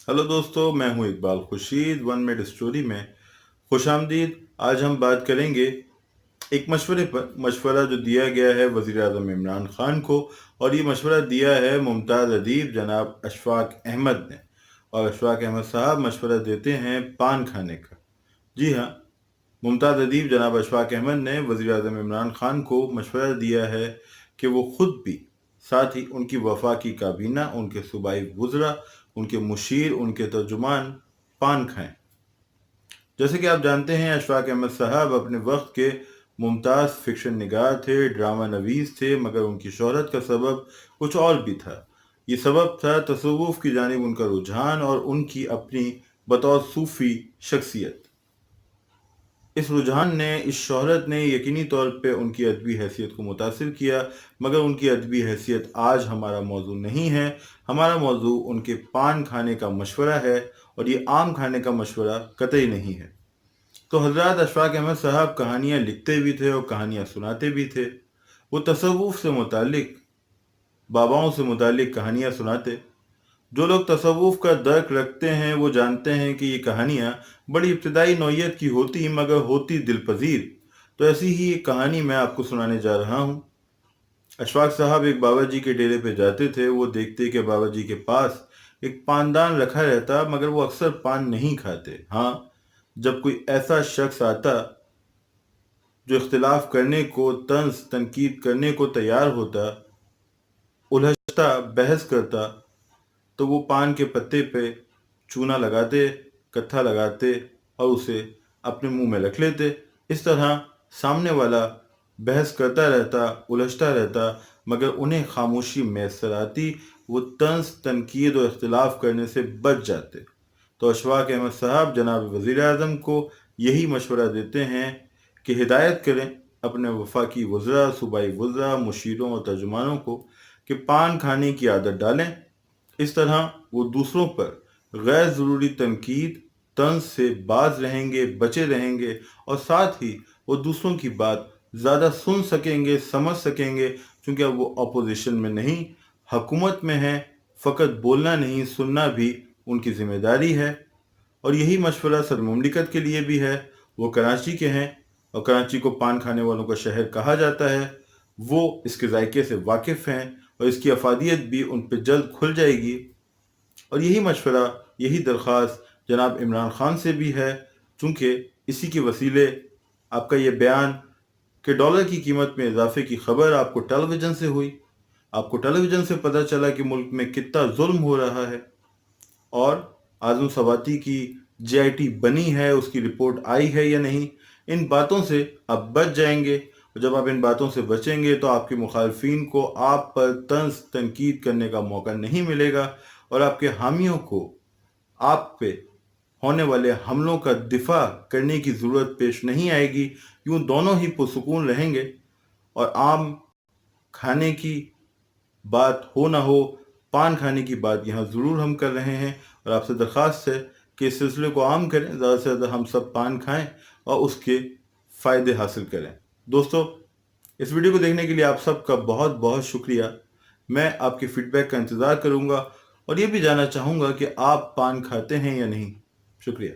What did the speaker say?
Hello दोस्तों, मैं हूं Iqbal Khurshid. One minute story में खुश आमदीद। आज हम बात करेंगे एक मशवरे पर। मशवरा जो दिया गया है वज़ीर आज़म इमरान खान को, और ये मशवरा दिया है मुमताज़ अदीब जनाब अशफाक अहमद ने। और अशफाक अहमद साहब मशवरा देते हैं पान खाने का। जी हाँ, मुमताज़ अदीब जनाब अशफाक अहमद ने वज़ीर आज़म इमरान खान को मशवरा दिया है कि वो ख़ुद भी, साथ ही उनकी वफाकी काबीना, उनके सूबाई वज़रा, उनके मुशीर, उनके तर्जुमान पान खाएं। जैसे कि आप जानते हैं, अशफाक अहमद साहब अपने वक्त के मुमताज़ फिक्शन निगार थे, ड्रामा नवीस थे, मगर उनकी शोहरत का सबब कुछ और भी था। ये सबब था तसव्वुफ़ की जानिब उनका रुझान और उनकी अपनी बतौर सूफ़ी शख्सियत। इस रुझान ने, इस शोहरत ने यकीनी तौर पे उनकी अदबी हैसियत को मुतासिर किया, मगर उनकी अदबी हैसियत आज हमारा मौजू नहीं है। हमारा मौजू उनके पान खाने का मशवरा है, और ये आम खाने का मशवरा कतई नहीं है। तो हज़रत अशफाक अहमद साहब कहानियाँ लिखते भी थे और कहानियाँ सुनाते भी थे। वो तसव्वुफ़ से मुतालिक, बाबाओं से मुतालिक कहानियाँ सुनाते। जो लोग तसव्वुफ़ का दर्क रखते हैं वो जानते हैं कि ये कहानियाँ बड़ी इब्तिदाई नौइयत की होती, मगर होती दिलपजीर। तो ऐसी ही एक कहानी मैं आपको सुनाने जा रहा हूँ। अशफाक साहब एक बाबा जी के डेरे पे जाते थे। वो देखते कि बाबा जी के पास एक पानदान रखा रहता, मगर वो अक्सर पान नहीं खाते। हाँ, जब कोई ऐसा शख्स आता जो इख्तिलाफ करने को, तंज तनकीद करने को तैयार होता, उलझता, बहस करता, तो वो पान के पत्ते पे चूना लगाते, कत्था लगाते और उसे अपने मुंह में रख लेते। इस तरह सामने वाला बहस करता रहता, उलझता रहता, मगर उन्हें खामोशी मैसर आती। वो तंज तनकीद और इख्तिलाफ करने से बच जाते। तो अशफाक अहमद साहब जनाब वज़ीर आज़म को यही मशवरा देते हैं कि हिदायत करें अपने वफाकी वज़रा, सूबाई वज़रा, मुशीरों और तर्जुमानों को कि पान खाने की आदत डालें। इस तरह वो दूसरों पर गैर ज़रूरी तनकीद, तंज से बाज रहेंगे, बचे रहेंगे, और साथ ही वो दूसरों की बात ज़्यादा सुन सकेंगे, समझ सकेंगे, क्योंकि अब वो अपोजिशन में नहीं, हुकूमत में है। फ़कत बोलना नहीं, सुनना भी उनकी ज़िम्मेदारी है। और यही मशवरा सदर मुमलिकत के लिए भी है। वो कराची के हैं, और कराची को पान खाने वालों का शहर कहा जाता है। वो इसके जायके से वाकिफ़ हैं, और इसकी अफादियत भी उन पर जल्द खुल जाएगी। और यही मशवरा, यही दरख्वास्त जनाब इमरान खान से भी है, चूँकि इसी के वसीले आपका ये बयान कि डॉलर की कीमत में इजाफे की खबर आपको टेलीविज़न से हुई। आपको टेलीविज़न से पता चला कि मुल्क में कितना जुल्म हो रहा है, और आज़म सवाती की JIT बनी है, उसकी रिपोर्ट आई है या नहीं। इन बातों से आप बच जाएंगे, और जब आप इन बातों से बचेंगे तो आपके मुखालफिन को आप पर तंज तनकीद करने का मौका नहीं मिलेगा, और आपके हामियों को आप पे होने वाले हमलों का दिफा करने की ज़रूरत पेश नहीं आएगी। यूँ दोनों ही पुरसुकून रहेंगे। और आम खाने की बात हो ना हो, पान खाने की बात यहाँ ज़रूर हम कर रहे हैं, और आपसे दरख्वास्त है कि इस सिलसिले को आम करें, ज़्यादा से ज़्यादा हम सब पान खाएं और उसके फ़ायदे हासिल करें। दोस्तों, इस वीडियो को देखने के लिए आप सबका बहुत बहुत शुक्रिया। मैं आपके फीडबैक का इंतज़ार करूँगा, और ये भी जानना चाहूँगा कि आप पान खाते हैं या नहीं। शुक्रिया।